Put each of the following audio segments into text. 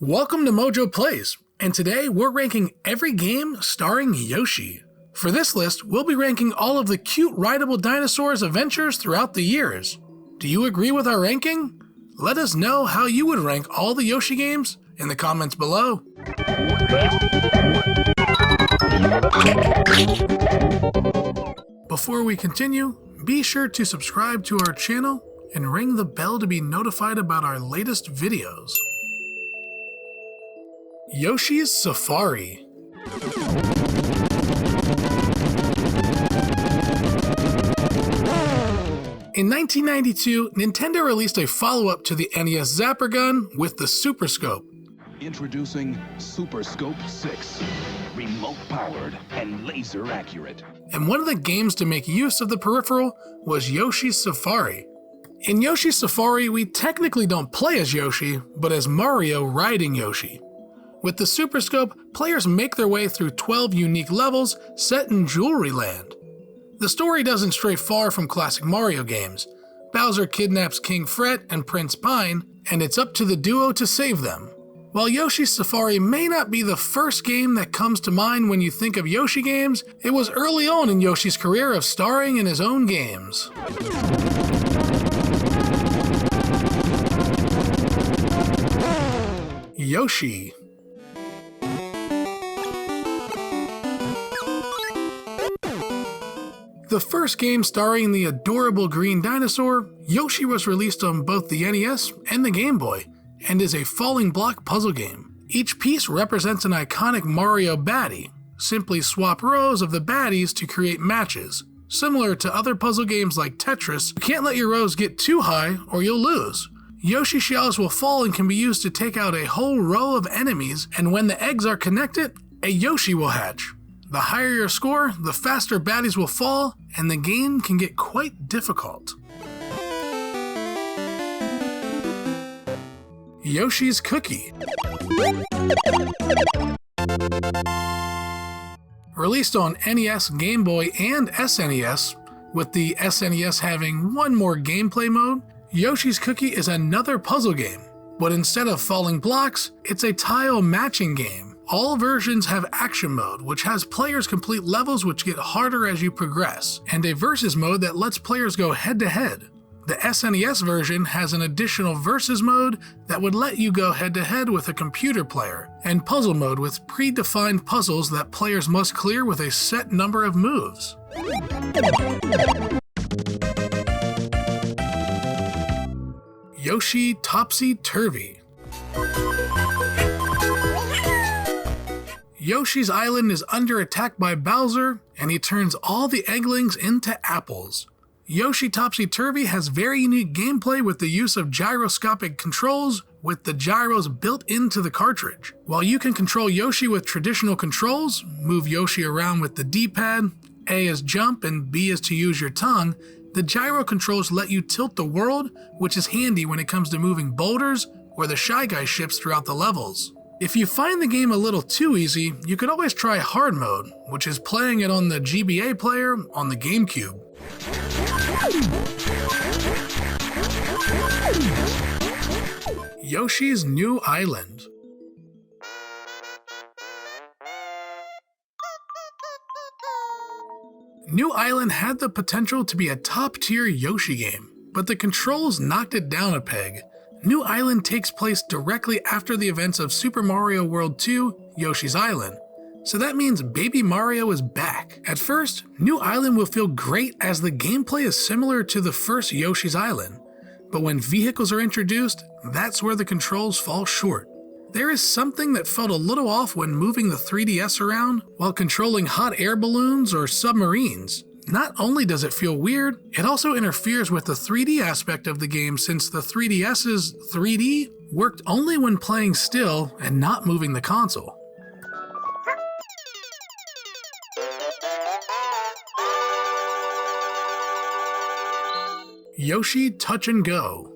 Welcome to Mojo Plays, and today we're ranking every game starring Yoshi. For this list, we'll be ranking all of the cute rideable dinosaurs adventures throughout the years. Do you agree with our ranking? Let us know how you would rank all the Yoshi games in the comments below. Before we continue, be sure to subscribe to our channel and ring the bell to be notified about our latest videos. Yoshi's Safari. In 1992, Nintendo released a follow-up to the NES Zapper Gun with the Super Scope. Introducing Super Scope 6, remote-powered and laser-accurate. And one of the games to make use of the peripheral was Yoshi's Safari. In Yoshi's Safari, we technically don't play as Yoshi, but as Mario riding Yoshi. With the Super Scope, players make their way through 12 unique levels set in Jewelry Land. The story doesn't stray far from classic Mario games. Bowser kidnaps King Fret and Prince Pine, and it's up to the duo to save them. While Yoshi's Safari may not be the first game that comes to mind when you think of Yoshi games, it was early on in Yoshi's career of starring in his own games. Yoshi. The first game starring the adorable green dinosaur, Yoshi was released on both the NES and the Game Boy, and is a falling block puzzle game. Each piece represents an iconic Mario baddie. Simply swap rows of the baddies to create matches. Similar to other puzzle games like Tetris, you can't let your rows get too high or you'll lose. Yoshi shells will fall and can be used to take out a whole row of enemies, and when the eggs are connected, a Yoshi will hatch. The higher your score, the faster baddies will fall, and the game can get quite difficult. Yoshi's Cookie. Released on NES, Game Boy, and SNES, with the SNES having one more gameplay mode, Yoshi's Cookie is another puzzle game, but instead of falling blocks, it's a tile matching game. All versions have action mode, which has players complete levels which get harder as you progress, and a versus mode that lets players go head to head. The SNES version has an additional versus mode that would let you go head to head with a computer player, and puzzle mode with predefined puzzles that players must clear with a set number of moves. Yoshi Topsy-Turvy. Yoshi's Island is under attack by Bowser, and he turns all the egglings into apples. Yoshi Topsy-Turvy has very unique gameplay with the use of gyroscopic controls, with the gyros built into the cartridge. While you can control Yoshi with traditional controls, move Yoshi around with the D-pad, A is jump and B is to use your tongue, the gyro controls let you tilt the world, which is handy when it comes to moving boulders or the Shy Guy ships throughout the levels. If you find the game a little too easy, you could always try hard mode, which is playing it on the GBA player on the GameCube. Yoshi's New Island. New Island had the potential to be a top-tier Yoshi game, but the controls knocked it down a peg. New Island takes place directly after the events of Super Mario World 2, Yoshi's Island. So that means Baby Mario is back. At first, New Island will feel great as the gameplay is similar to the first Yoshi's Island. But when vehicles are introduced, that's where the controls fall short. There is something that felt a little off when moving the 3DS around while controlling hot air balloons or submarines. Not only does it feel weird, it also interferes with the 3D aspect of the game since the 3DS's 3D worked only when playing still and not moving the console. Yoshi Touch and Go.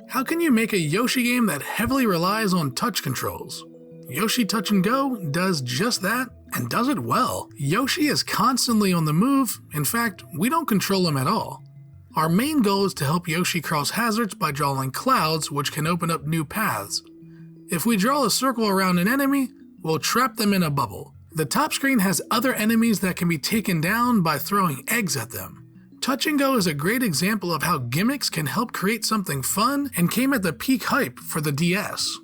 How can you make a Yoshi game that heavily relies on touch controls? Yoshi Touch and Go does just that, and does it well. Yoshi is constantly on the move. In fact, we don't control him at all. Our main goal is to help Yoshi cross hazards by drawing clouds, which can open up new paths. If we draw a circle around an enemy, we'll trap them in a bubble. The top screen has other enemies that can be taken down by throwing eggs at them. Touch and Go is a great example of how gimmicks can help create something fun and came at the peak hype for the DS.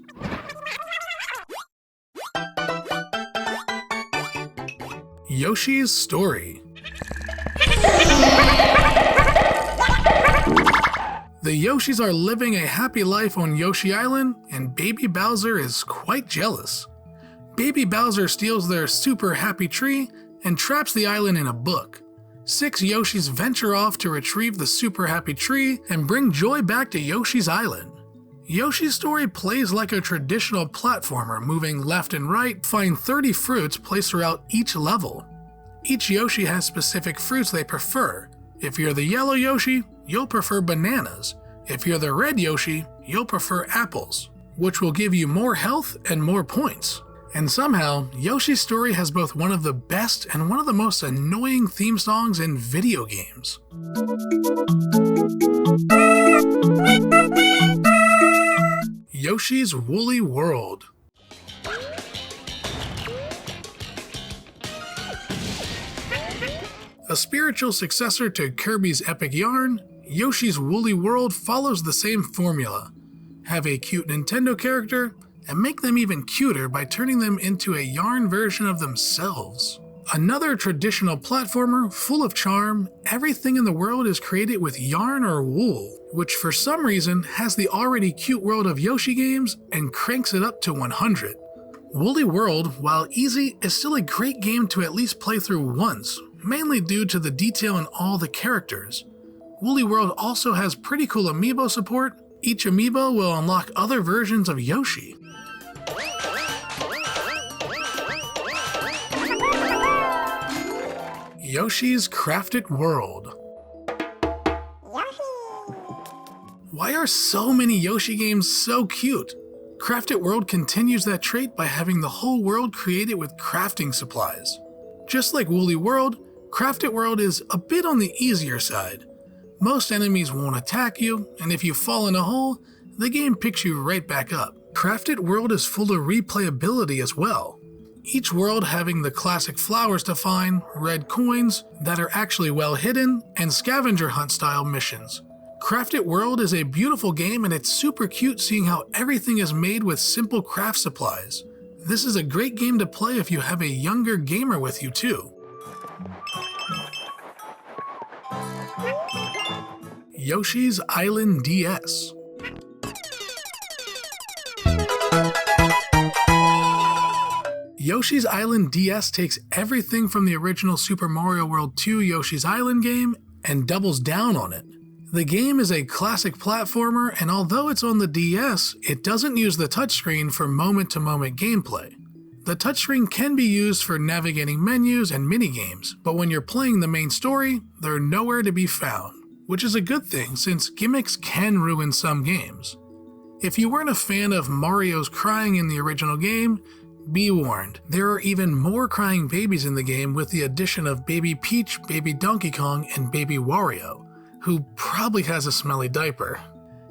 Yoshi's Story. The Yoshis are living a happy life on Yoshi Island, and Baby Bowser is quite jealous. Baby Bowser steals their super happy tree and traps the island in a book. 6 Yoshis venture off to retrieve the super happy tree and bring joy back to Yoshi's Island. Yoshi's Story plays like a traditional platformer, moving left and right. Find 30 fruits placed throughout each level. Each Yoshi has specific fruits they prefer. If you're the yellow Yoshi, you'll prefer bananas. If you're the red Yoshi, you'll prefer apples, which will give you more health and more points. And somehow, Yoshi's Story has both one of the best and one of the most annoying theme songs in video games. Yoshi's Woolly World. A spiritual successor to Kirby's Epic Yarn, Yoshi's Woolly World follows the same formula. Have a cute Nintendo character, and make them even cuter by turning them into a yarn version of themselves. Another traditional platformer full of charm, everything in the world is created with yarn or wool, which for some reason has the already cute world of Yoshi games and cranks it up to 100. Woolly World, while easy, is still a great game to at least play through once, mainly due to the detail in all the characters. Woolly World also has pretty cool amiibo support. Each amiibo will unlock other versions of Yoshi. Yoshi's Crafted World. Why are so many Yoshi games so cute? Crafted World continues that trait by having the whole world created with crafting supplies. Just like Woolly World, Crafted World is a bit on the easier side. Most enemies won't attack you, and if you fall in a hole, the game picks you right back up. Crafted World is full of replayability as well. Each world having the classic flowers to find, red coins that are actually well hidden, and scavenger hunt style missions. Crafted World is a beautiful game, and it's super cute seeing how everything is made with simple craft supplies. This is a great game to play if you have a younger gamer with you too. Yoshi's Island DS. Yoshi's Island DS takes everything from the original Super Mario World 2 Yoshi's Island game and doubles down on it. The game is a classic platformer, and although it's on the DS, it doesn't use the touchscreen for moment-to-moment gameplay. The touchscreen can be used for navigating menus and minigames, but when you're playing the main story, they're nowhere to be found, which is a good thing since gimmicks can ruin some games. If you weren't a fan of Mario's crying in the original game, be warned, there are even more crying babies in the game with the addition of Baby Peach, Baby Donkey Kong, and Baby Wario, who probably has a smelly diaper.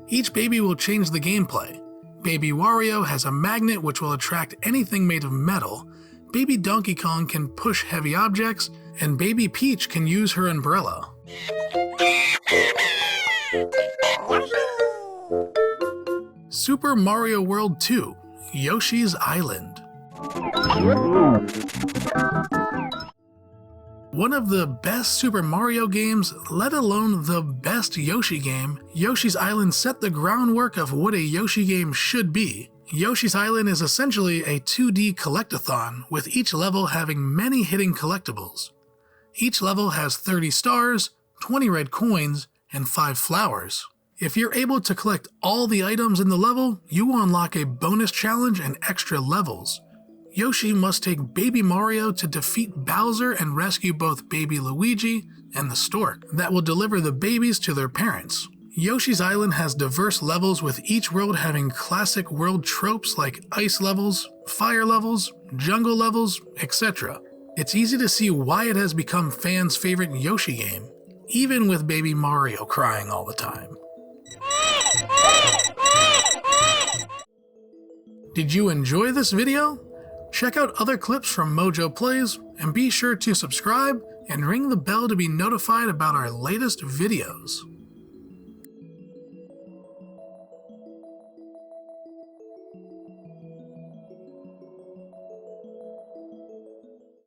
Each baby will change the gameplay. Baby Wario has a magnet which will attract anything made of metal, Baby Donkey Kong can push heavy objects, and Baby Peach can use her umbrella. Super Mario World 2, Yoshi's Island. One of the best Super Mario games, let alone the best Yoshi game, Yoshi's Island set the groundwork of what a Yoshi game should be. Yoshi's Island is essentially a 2D collectathon, with each level having many hidden collectibles. Each level has 30 stars, 20 red coins, and 5 flowers. If you're able to collect all the items in the level, you will unlock a bonus challenge and extra levels. Yoshi must take Baby Mario to defeat Bowser and rescue both Baby Luigi and the stork that will deliver the babies to their parents. Yoshi's Island has diverse levels, with each world having classic world tropes like ice levels, fire levels, jungle levels, etc. It's easy to see why it has become fans' favorite Yoshi game. even with baby Mario crying all the time. Did you enjoy this video? Check out other clips from Mojo Plays, and be sure to subscribe and ring the bell to be notified about our latest videos.